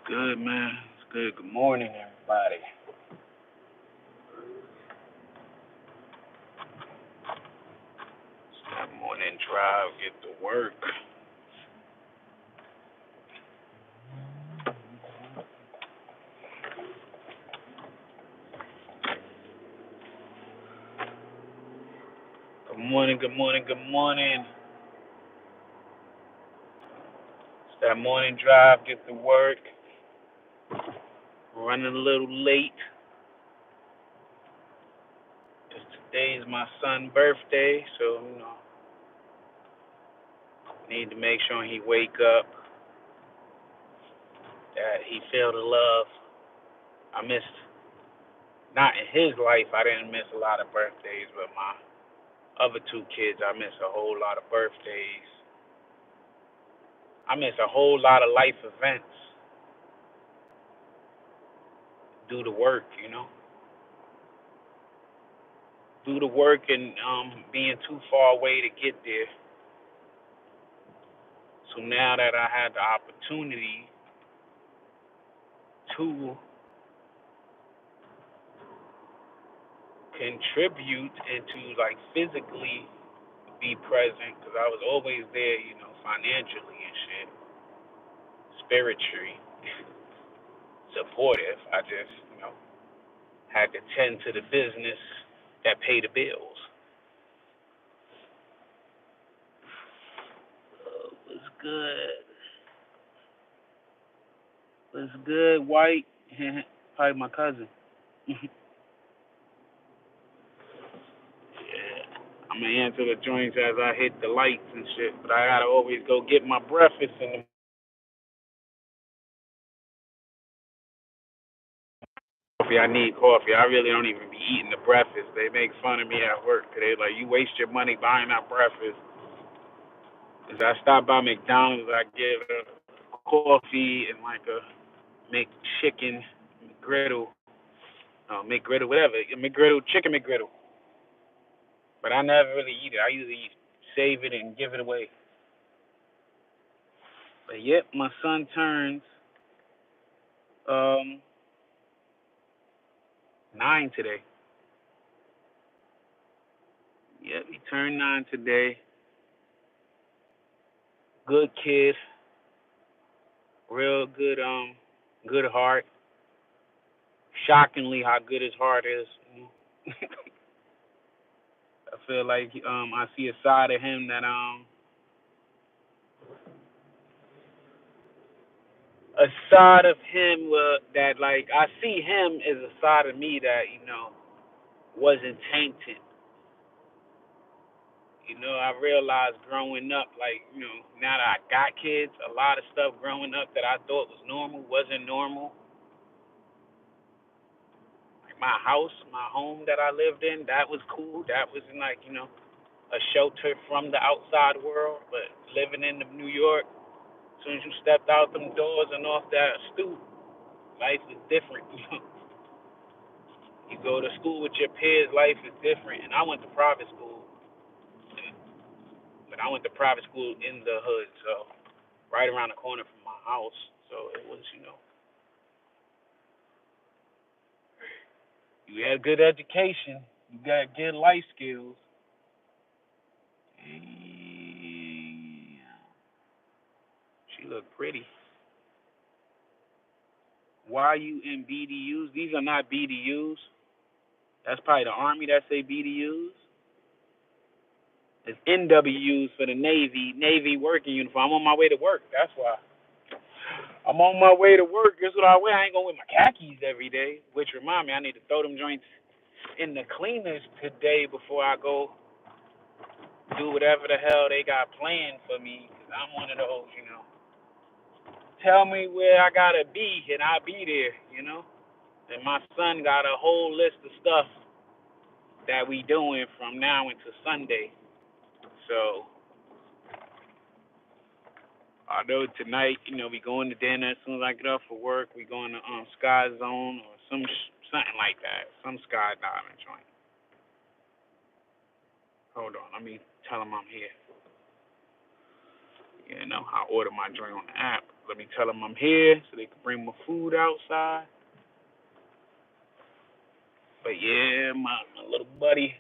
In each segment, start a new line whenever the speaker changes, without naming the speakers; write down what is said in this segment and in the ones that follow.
Good, man. It's good. Good morning, everybody. It's that morning drive, get to work. Good morning, good morning, good morning. It's that morning drive, get to work. Running a little late. Cause today's my son's birthday, so, need to make sure he wake up, that he feel the love. I missed, not in his life, I didn't miss a lot of birthdays, but my other two kids, I missed a whole lot of birthdays. I miss a whole lot of life events due to work. Do the work and being too far away to get there. So now that I had the opportunity to contribute and to like physically be present, because I was always there, financially and shit, spiritually supportive. I just, had to tend to the business that pay the bills. What's good? What's good, White? Probably my cousin. Yeah. I'm gonna answer the joints as I hit the lights and shit, but I gotta always go get my breakfast in the coffee. I need coffee. I really don't even be eating the breakfast. They make fun of me at work today. Like, you waste your money buying that breakfast. As I stop by McDonald's, I get a coffee and like a McChicken, McGriddle, McGriddle, whatever, McGriddle, chicken McGriddle. But I never really eat it. I usually save it and give it away. But yep, my son turns um 9 today. Yep, he turned 9 today. Good kid, real good, good heart. Shockingly, how good his heart is. I feel like I see a side of him that a side of him that like I see him as a side of me that wasn't tainted. I realized growing up, like now that I got kids, a lot of stuff growing up that I thought was normal wasn't normal. Like my house, my home that I lived in, that was cool. That was like a shelter from the outside world. But living in New York, as soon as you stepped out them doors and off that stoop, life is different. You go to school with your peers, life is different. And I went to private school, but I went to private school in the hood, so right around the corner from my house. So it was, you had good education, you got good life skills. And she looked pretty. Why are you in BDUs? These are not BDUs. That's probably the Army that say BDUs. It's NWUs for the Navy working uniform. I'm on my way to work. That's why. I'm on my way to work. Guess what I wear? I ain't gonna wear my khakis every day. Which remind me, I need to throw them joints in the cleaners today before I go do whatever the hell they got planned for me. Cause I'm one of those. Tell me where I gotta be, and I'll be there. And my son got a whole list of stuff that we doing from now until Sunday. So I know tonight, we going to dinner as soon as I get off for work. We going to Sky Zone or something like that, some skydiving joint. Hold on, let me tell him I'm here. You know, I order my joint on the app. Let me tell them I'm here so they can bring my food outside. But yeah, my little buddy,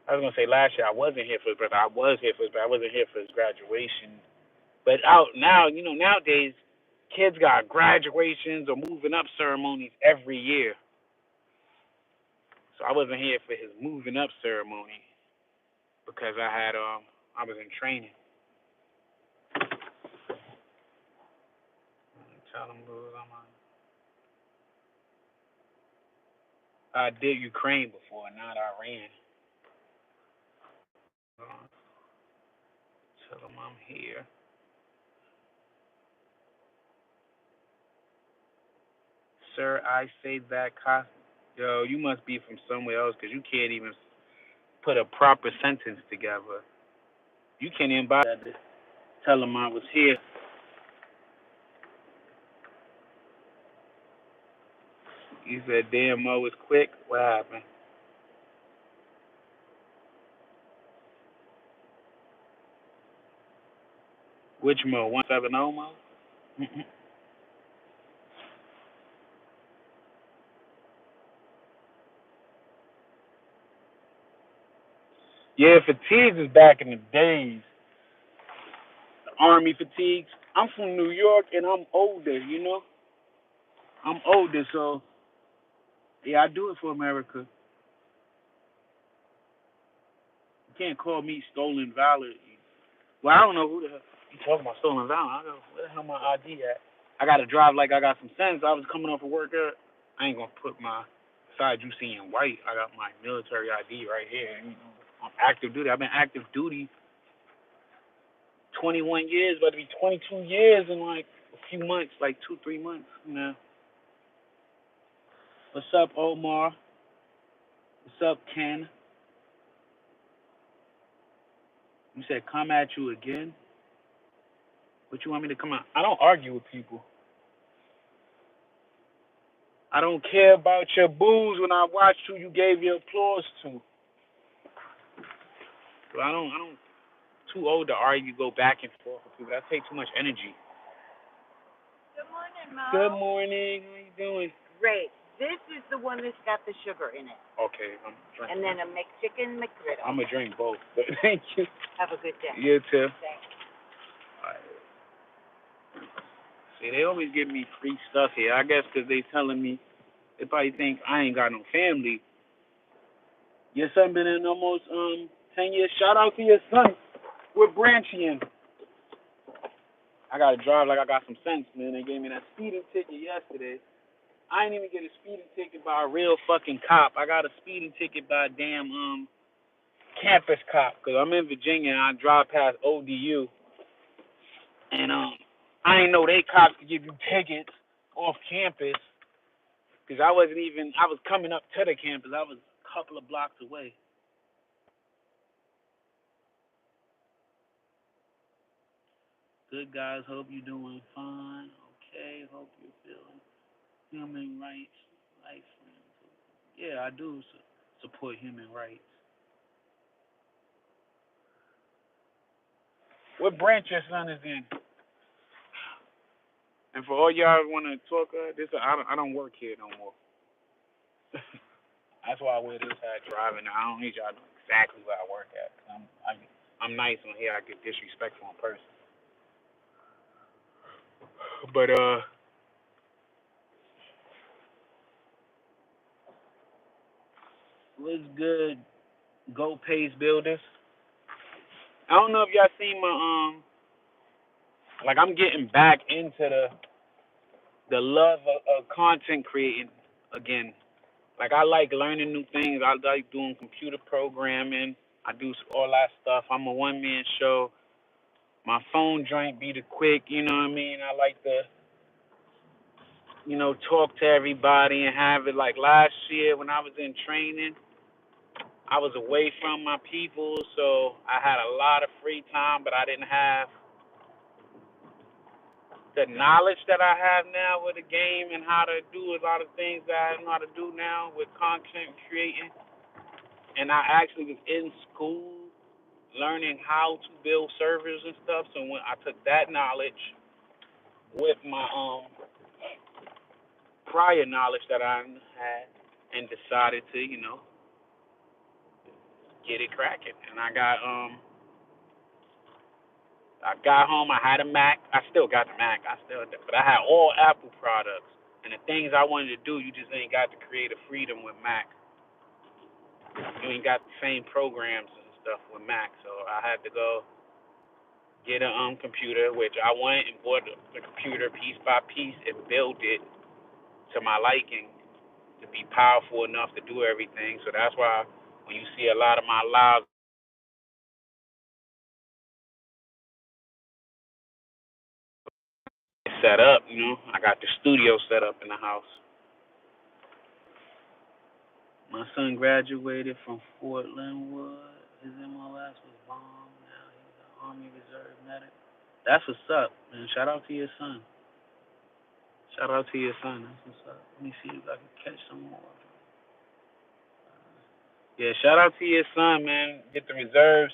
I was gonna say last year I wasn't here for his birthday. I was here for his birthday. I wasn't here for his graduation. But out now, you know, nowadays kids got graduations or moving up ceremonies every year. So I wasn't here for his moving up ceremony because I was in training. Tell him I did Ukraine before, not Iran. Tell him I'm here. Sir, I say that yo, you must be from somewhere else because you can't even put a proper sentence together. You can't even buy that. Tell him I was here. You said, damn, Mo was quick. What happened? Which Mo? 170 Mo? Yeah, fatigues is back in the days. The Army fatigues. I'm from New York and I'm older, you know? I'm older, so yeah, I do it for America. You can't call me stolen valor. Well, I don't know who the hell you talking about stolen valor. I go, where the hell my ID at? I gotta drive like I got some sense. I was coming off of work. I ain't gonna put my besides you seeing white. I got my military ID right here. You know, I'm active duty. I've been active duty 21 years, about to be 22 years in like a few months, like 2-3 months. You know. What's up, Omar? What's up, Ken? You said come at you again. What you want me to come out? I don't argue with people. I don't care about your booze when I watched who you gave your applause to. So I don't too old to argue, go back and forth with people. That takes too much energy.
Good morning, Mo.
Good morning. How you doing?
Great. This is the one that's got the sugar in it.
Okay, I'm drinking.
And then a McChicken McGriddle.
I'm gonna drink both. But thank you.
Have a good day.
You too.
Thanks.
All right. See, they always give me free stuff here. I guess because they telling me they probably think I ain't got no family. Your son been in almost 10 years. Shout out to your son. We're branching. I gotta drive like I got some sense, man. They gave me that speeding ticket yesterday. I ain't even get a speeding ticket by a real fucking cop. I got a speeding ticket by a damn campus cop because I'm in Virginia and I drive past ODU and I ain't know they cops could give you tickets off campus because I was coming up to the campus. I was a couple of blocks away. Good guys, hope you're doing fine. Okay, hope you're feeling human rights, life friends. Yeah, I do support human rights. What branch your son is in? And for all y'all who want to talk, I don't work here no more. That's why I wear this hat driving. I don't need y'all to know exactly where I work at. I'm nice on here. I get disrespectful in person. But what's good? Go Pace Builders. I don't know if y'all seen my like I'm getting back into the love of content creating again. Like I like learning new things. I like doing computer programming. I do all that stuff. I'm a one man show. My phone joint be the quick, you know what I mean? I like to, talk to everybody and have it like last year when I was in training. I was away from my people, so I had a lot of free time, but I didn't have the knowledge that I have now with the game and how to do a lot of things that I know how to do now with content creating. And I actually was in school learning how to build servers and stuff. So when I took that knowledge with my prior knowledge that I had and decided to, get it cracking. And I got home. I had a Mac. I still got the Mac. But I had all Apple products. And the things I wanted to do, you just ain't got the creative freedom with Mac. You ain't got the same programs and stuff with Mac. So I had to go get a computer, which I went and bought the computer piece by piece and built it to my liking to be powerful enough to do everything. So that's why when you see a lot of my lives set up, I got the studio set up in the house. My son graduated from Fort Linwood. His MOS was bombed. Now he's an Army Reserve medic. That's what's up, man. Shout out to your son. Shout out to your son. That's what's up. Let me see if I can catch some more. Yeah, shout out to your son, man. Get the reserves.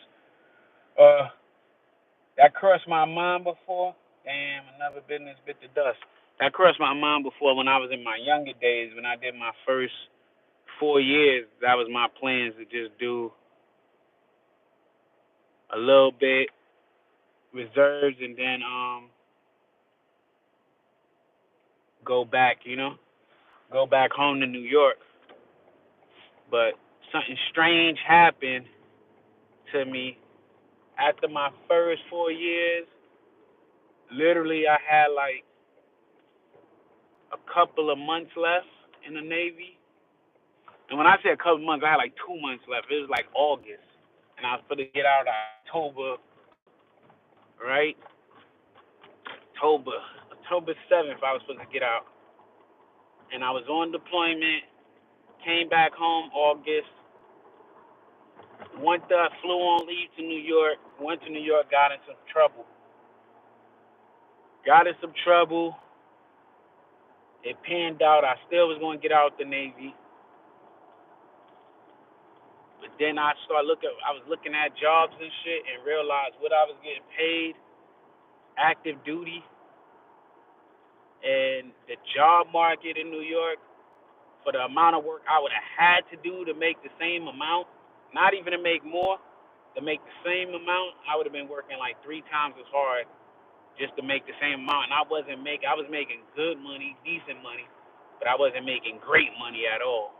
That crossed my mind before. Damn, another business bit the dust. That crossed my mind before when I was in my younger days, when I did my first 4 years. That was my plans to just do a little bit reserves and then go back, go back home to New York. But something strange happened to me after my first 4 years. Literally, I had like a couple of months left in the Navy. And when I say a couple of months, I had like 2 months left. It was like August. And I was supposed to get out October, right? October 7th, I was supposed to get out. And I was on deployment, came back home August, flew on leave to New York, went to New York, got in some trouble. Got in some trouble. It panned out. I still was going to get out the Navy. But then I was looking at jobs and shit and realized what I was getting paid, active duty, and the job market in New York for the amount of work I would have had to do to make the same amount, not even to make more, to make the same amount, I would have been working like 3 times as hard just to make the same amount. And I was making good money, decent money, but I wasn't making great money at all.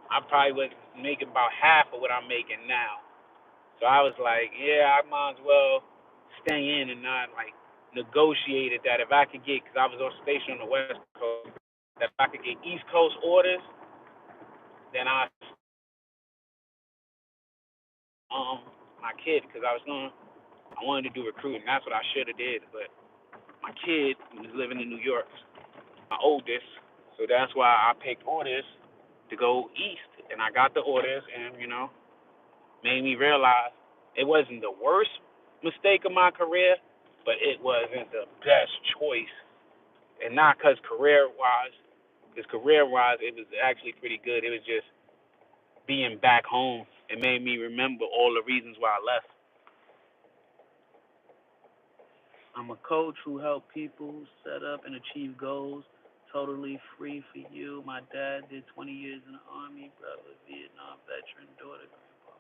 I probably was making about half of what I'm making now. So I was like, yeah, I might as well stay in and not like negotiated that if I could get, because I was on station on the West Coast, that if I could get East Coast orders, then my kid, because I wanted to do recruiting. That's what I should have did, but my kid was living in New York, my oldest, so that's why I picked orders to go east, and I got the orders, and made me realize it wasn't the worst mistake of my career, but it wasn't the best choice, and not because career-wise, it was actually pretty good. It was just being back home. It made me remember all the reasons why I left. I'm a coach who helps people set up and achieve goals. Totally free for you. My dad did 20 years in the Army, brother, Vietnam veteran, daughter, grandpa.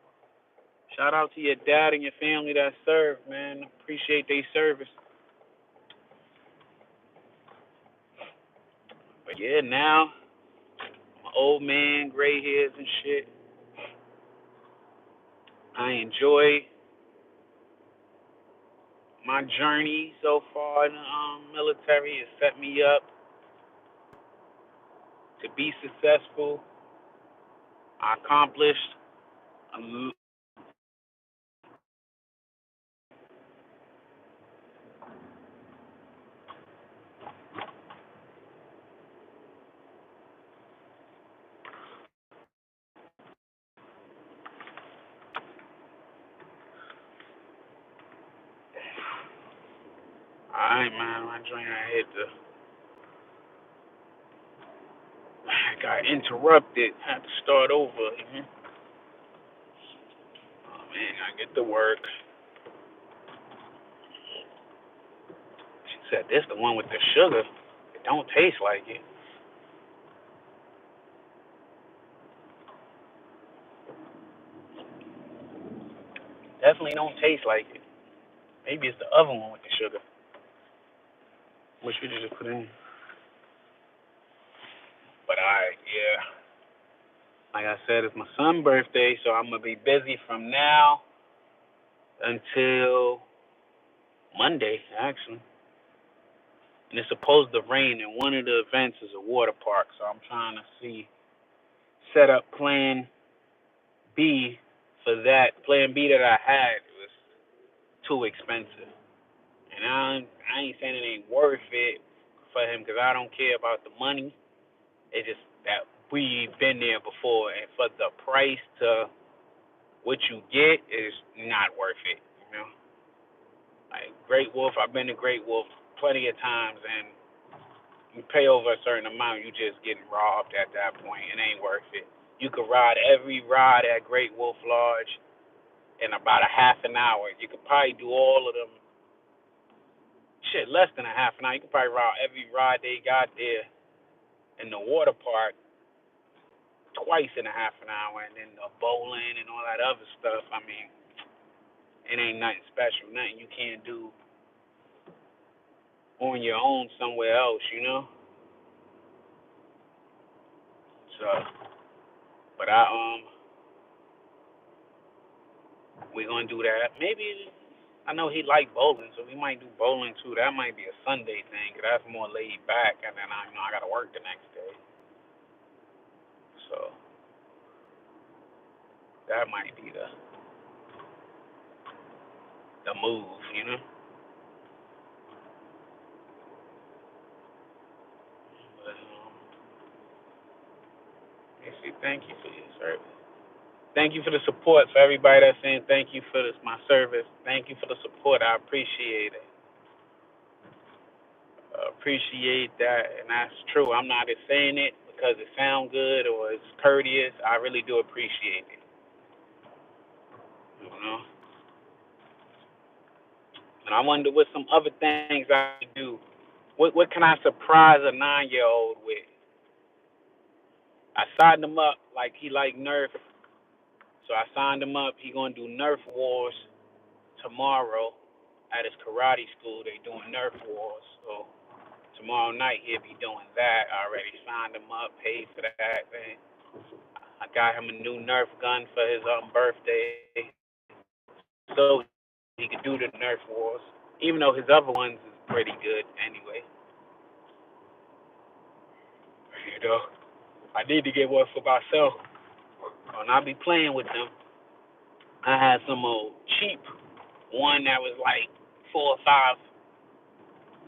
Shout out to your dad and your family that served, man. Appreciate their service. But yeah, now I'm an old man, gray hairs and shit. I enjoy my journey so far in the military. It set me up to be successful. I accomplished a Alright, man, my joint I got interrupted. Had to start over. Get to work. She said, this the one with the sugar. It don't taste like it. Definitely don't taste like it. Maybe it's the other one with the sugar, which we just put in. But yeah. Like I said, it's my son's birthday, so I'm gonna be busy from now until Monday, actually. And it's supposed to rain, and one of the events is a water park, so I'm trying to set up plan B for that. Plan B that I had was too expensive. And I ain't saying it ain't worth it for him because I don't care about the money. It's just that we've been there before, and for the price to what you get is not worth it. You know, like Great Wolf, I've been to Great Wolf plenty of times, and you pay over a certain amount, you just getting robbed at that point. It ain't worth it. You could ride every ride at Great Wolf Lodge in about a half an hour. You could probably do all of them. Shit, less than a half an hour. You could probably ride every ride they got there in the water park twice in a half an hour, and then the bowling and all that other stuff. I mean, it ain't nothing special, nothing you can't do on your own somewhere else, you know. So, but we're gonna do that. Maybe I know he like bowling, so we might do bowling too. That might be a Sunday thing, 'cause that's more laid back, and then I gotta work the next day, so that might be the move, you know. But let me see. Thank you for your service. Thank you for the support. For everybody that's saying thank you for my service. Thank you for the support. I appreciate it. Appreciate that, and that's true. I'm not just saying it because it sounds good or it's courteous. I really do appreciate it. You know, and I wonder what some other things I could do. What can I surprise a 9-year old with? I signed him up like he like Nerf, so I signed him up. He gonna do Nerf Wars tomorrow at his karate school. They doing Nerf Wars, so tomorrow night he'll be doing that. I already signed him up, paid for that thing. I got him a new Nerf gun for his birthday, so he could do the Nerf Wars. Even though his other ones is pretty good anyway. You know, I need to get one for myself. When I be playing with them, I had some old cheap one that was like 4 or 5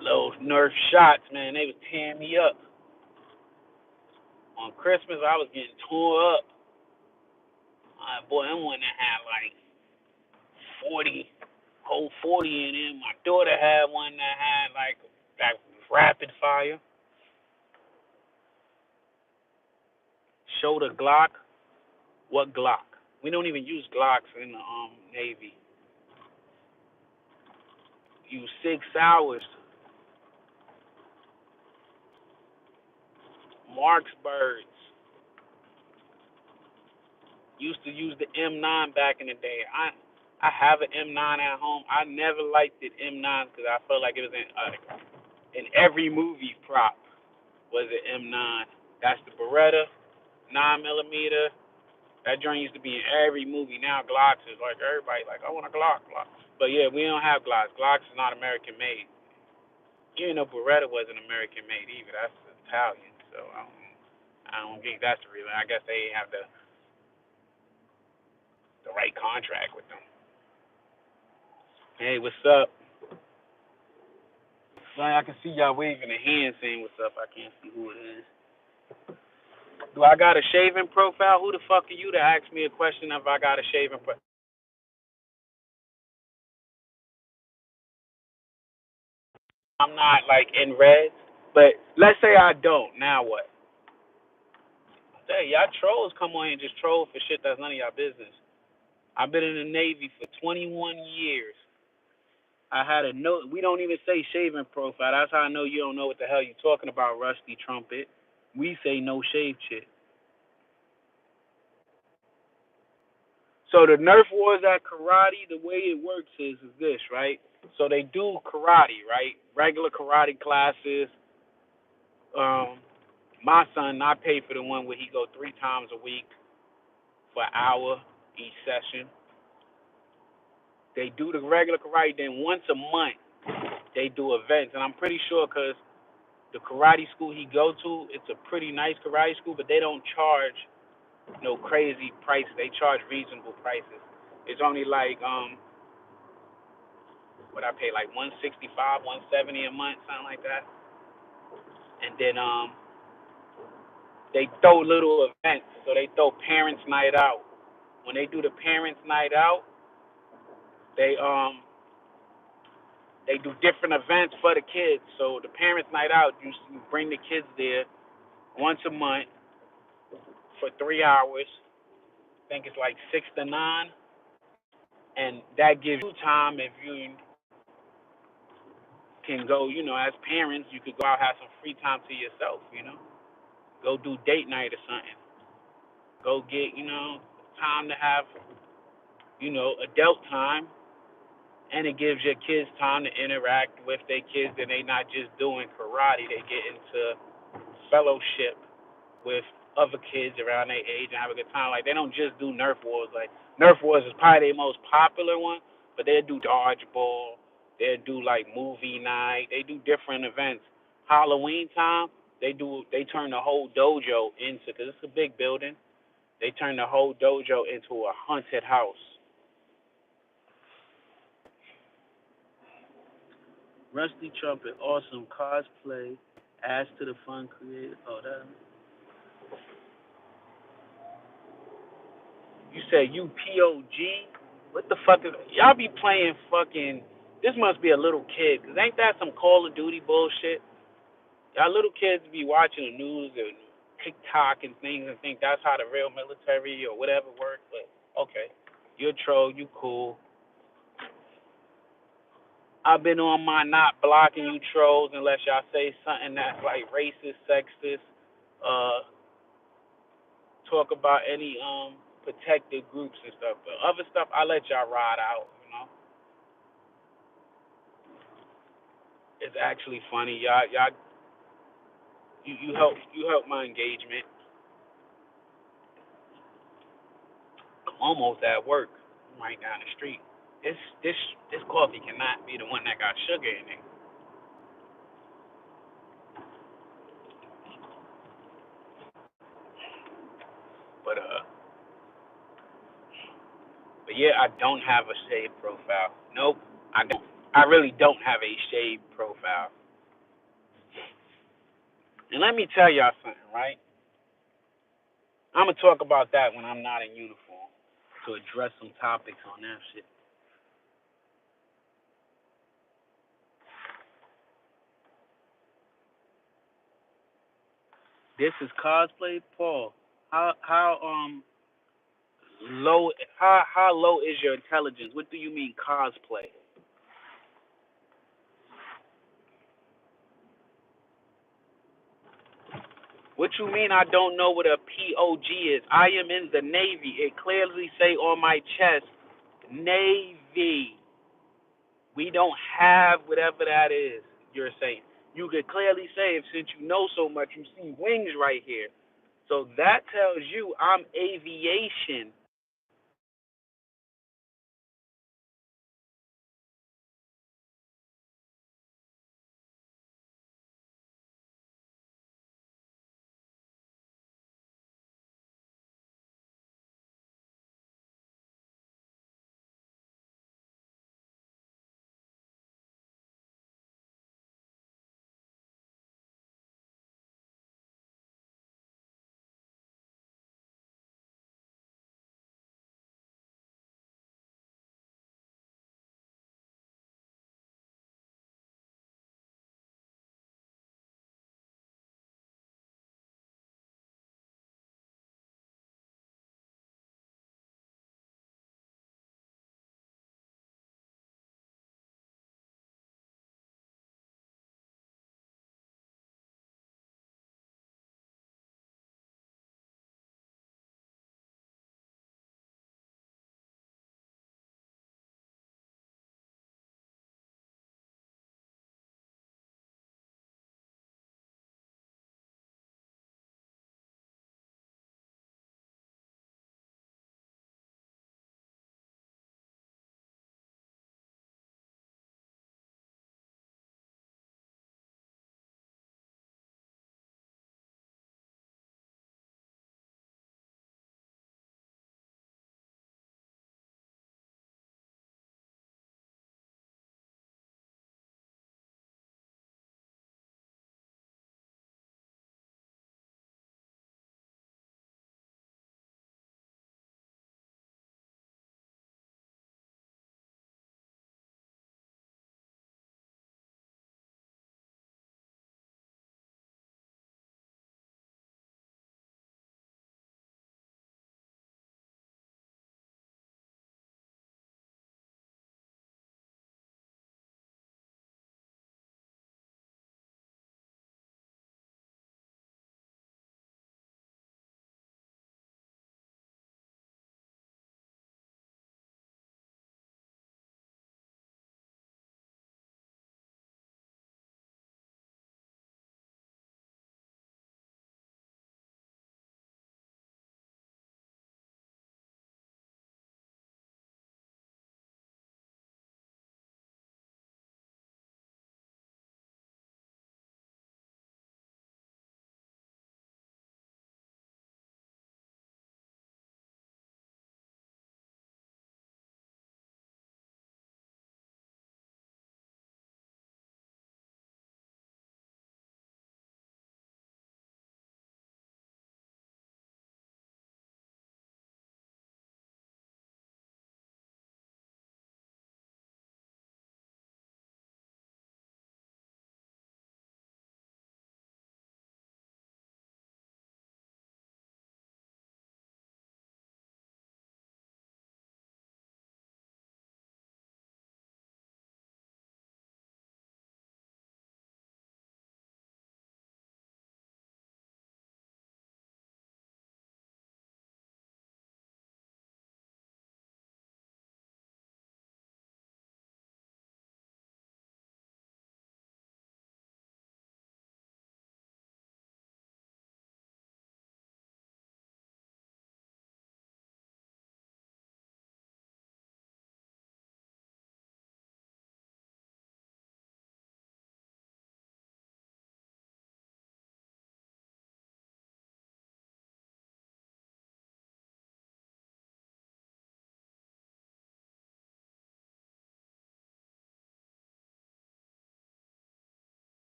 little Nerf shots. Man, they was tearing me up. On Christmas, I was getting tore up. Boy, them one that had like 40, whole 40 in it. My daughter had one that had like that rapid fire. Shoulder Glock. What Glock? We don't even use Glocks in the Navy. Use Sig Sauers, Marksburgs. Used to use the M9 back in the day. I have an M9 at home. I never liked the M9 because I felt like it was in every movie prop was an M9. That's the Beretta 9mm. That joint used to be in every movie. Now Glocks is like everybody like I want a Glock. But yeah, we don't have Glocks. Glocks is not American made. Even though Beretta wasn't American made either. That's Italian. So I don't think that's the reason. I guess they have the right contract with them. Hey, what's up? I can see y'all waving a hand saying what's up. I can't see who it is. Do I got a shaving profile? Who the fuck are you to ask me a question if I got a shaving profile? I'm not like in red, but let's say I don't. Now what? Hey, y'all trolls come on here and just troll for shit that's none of y'all business. I've been in the Navy for 21 years. I had a note. We don't even say shaving profile. That's how I know you don't know what the hell you're talking about, Rusty Trumpet. We say no shave shit. So the Nerf wars at karate, the way it works is this, right? So they do karate, right? Regular karate classes. Um, my son, I pay for the one where he go 3 times a week for an hour each session. They do the regular karate, then once a month they do events, and I'm pretty sure because the karate school he go to, it's a pretty nice karate school, but they don't charge no crazy prices. They charge reasonable prices. It's only like what I pay like 165, 170 a month, something like that. And then they throw little events. So they throw parents night out. When they do the parents night out, they they do different events for the kids. So the parents night out, you bring the kids there once a month for 3 hours. I think it's like 6 to 9, and that gives you time if you can go. As parents, you could go out have some free time to yourself. Go do date night or something. Go get time to have adult time, and it gives your kids time to interact with their kids, and they not just doing karate. They get into fellowship with other kids around their age and have a good time. Like they don't just do Nerf wars. Like Nerf wars is probably their most popular one, but they do dodgeball. They do like movie night. They do different events. Halloween time, they turn the whole dojo into, because it's a big building. They turn the whole dojo into a haunted house. Rusty Trumpet, awesome cosplay. Adds to the fun created. Oh, that. You said UPOG? What the fuck is. Y'all be playing fucking. This must be a little kid, because ain't that some Call of Duty bullshit? Y'all little kids be watching the news and TikTok and things and think that's how the real military or whatever works, but okay. You're a troll, you cool. I've been on my not blocking you trolls unless y'all say something that's like racist, sexist, talk about any protected groups and stuff. But other stuff I let y'all ride out. It's actually funny. Y'all you help my engagement. I'm almost at work. I'm right down the street. This coffee cannot be the one that got sugar in it. But yeah, I don't have a shade profile. Nope, I don't. I really don't have a shade profile. And let me tell y'all something, right? I'm gonna talk about that when I'm not in uniform to address some topics on that shit. This is cosplay, Paul. How low how low is your intelligence? What do you mean cosplay? What you mean I don't know what a POG is? I am in the Navy. It clearly say on my chest, Navy. We don't have whatever that is you're saying. You could clearly say, if since you know so much, you see wings right here. So that tells you I'm aviation.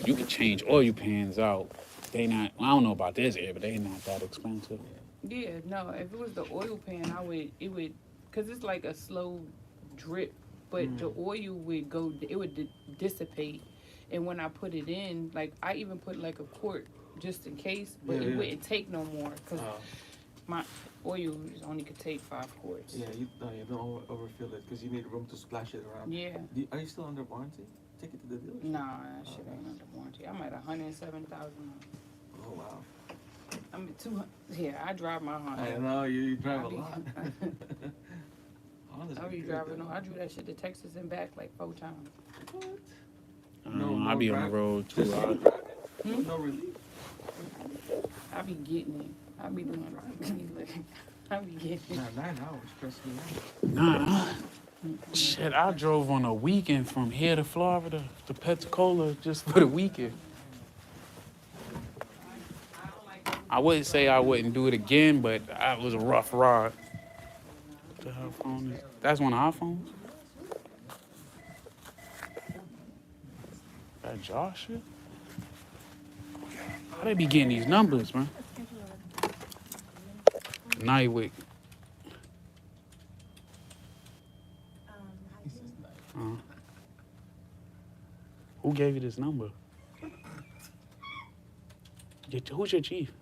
You can change oil pans out. They not. I don't know about this area, but they not that expensive.
Yeah, no. If it was the oil pan, it would, cause it's like a slow drip, but the oil would go, it would dissipate, and when I put it in, like I even put like a quart just in case, but it wouldn't take no more, cause my oil only could take 5 quarts.
Yeah, you don't overfill it because you need room to splash it around.
Yeah.
Are you still under warranty? Take it to the dealership.
Nah, that shit ain't under warranty. I'm at 107,000.
Oh wow.
I'm at 200. Yeah, I drive my Honda.
I know you drive a lot.
I be driving. I drove that shit to Texas and back like 4 times.
What?
I be on the road too.
No relief.
I be getting it. I be doing it. I be getting it.
Nah, 9 hours stressing me out.
Nah. Shit, I drove on a weekend from here to Florida to Pensacola just for the weekend. I wouldn't say I wouldn't do it again, but it was a rough ride. What the hell phone is? That's one of our phones? That Josh shit? How they be getting these numbers, man? Nightwick. Who gave you this number? Who's your chief?